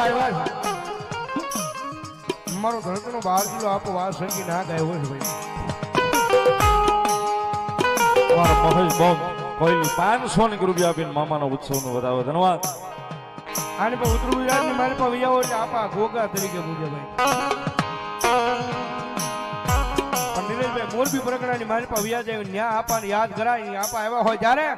આવ્યા છે મારો ધડકનો 12 કિલો આપો વાત સંગી ના ગાય હોય ભાઈ તમારા મહેશ બોમ કોઈ 500 રૂપિયા આપીને મામાનો ઉત્સવનો વધાવો ધન્યવાદ આની પર ઉત્તર ગુજરાતની મારી પર વિયાવો એટલે આપા ગોગા તરીકે પૂજે ભાઈ પણ નીરજભાઈ મોરબી પ્રકરણની મારી પર વિયા જાય ન્યા આપાને યાદ કરાય આપા આવ્યા હોય જ્યારે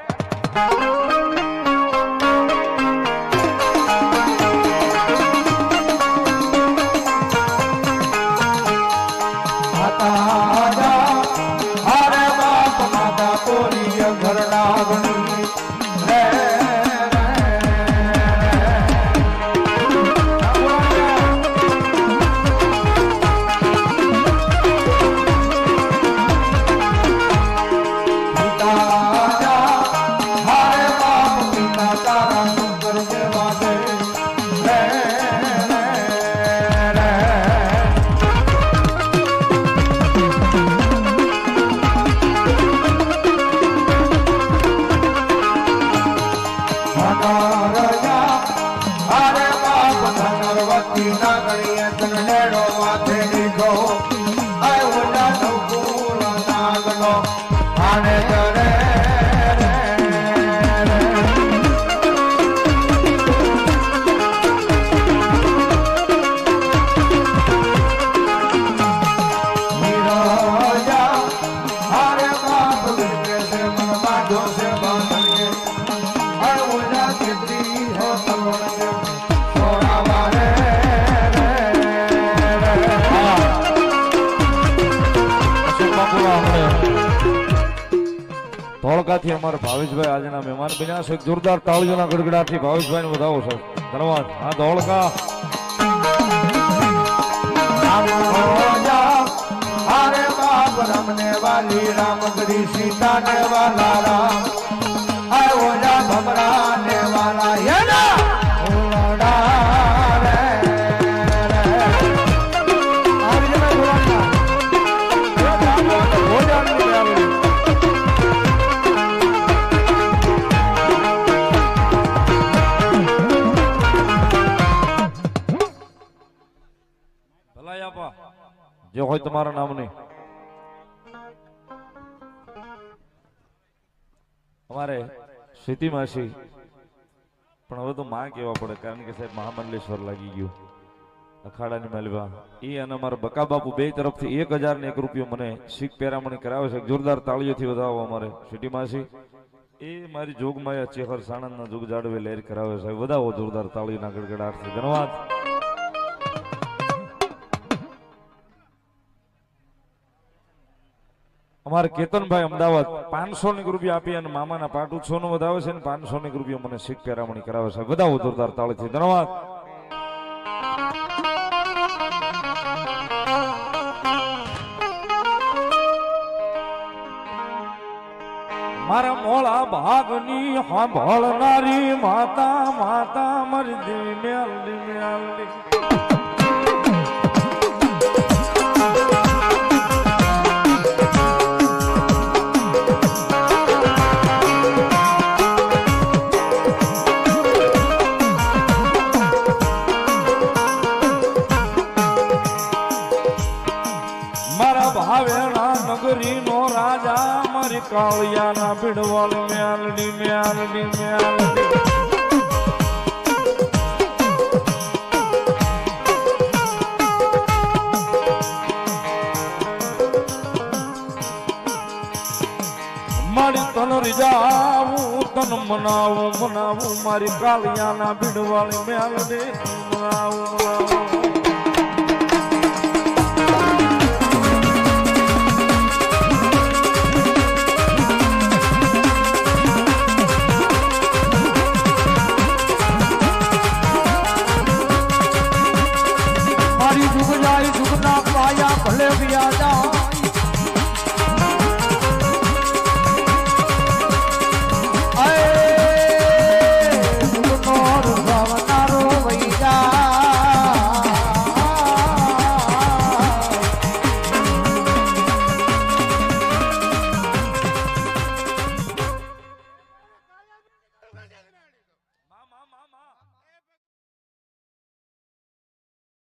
ધોળકાથી અમારા ભાવેશભાઈ આજના મહેમાન બન્યા છે જોરદાર તાળીઓના ગડગડાટથી ભાવેશભાઈ ને વધાવો છે ધન્યવાદ હા ધોળકા અરે બાપ રમને વાલી રામ ગરી સીતા ને વાલા રામ આયો જા ભમરા ને વાલા યના ઓડા રે આજના ધોળકા એ જામો ભોજન ની આવી જે હોય તમારા નામની અમારે સીતી માસી પણ હવે તો માં કેવા પડે કારણ કે સાહેબ મહામંડલેશ્વર લાગી ગયું અખાડાની માલવા એ અને અમારા બકા બાપુ બે તરફથી 1001 રૂપિયો મને શીખ પેરામણી કરાવે છે જોરદાર તાળીઓથી વધાવો અમારે સીટી માસી એ મારી જોગમાયા ચેહર સાણંદના જોગ જાડવે લહેર કરાવે છે વધાવો જોરદાર તાળીના ગડગડાટથી ધન્યવાદ અમારે કેતનભાઈ અમદાવાદ 500 રૂપિયા આપી અને મામાના પાટ ઉત્સવનો વધાવે છે ને 500 રૂપિયા મને શીખ પેરામણી કરાવે છે વધાવો જોરદાર તાળીથી ધન્યવાદ મારા મોળા ભાગની સાંભળનારી માતા માતા મરદી મેલડી મેલડી નગરી નો રાજા મારી કાળિયાના ભીડવાલ મેલડી મેલડી મેલડી મારી તન રીજાવું તન મનાવું મનાવું મારી કાળિયાના ભીડવાલ મેલડી મનાવું મનાવું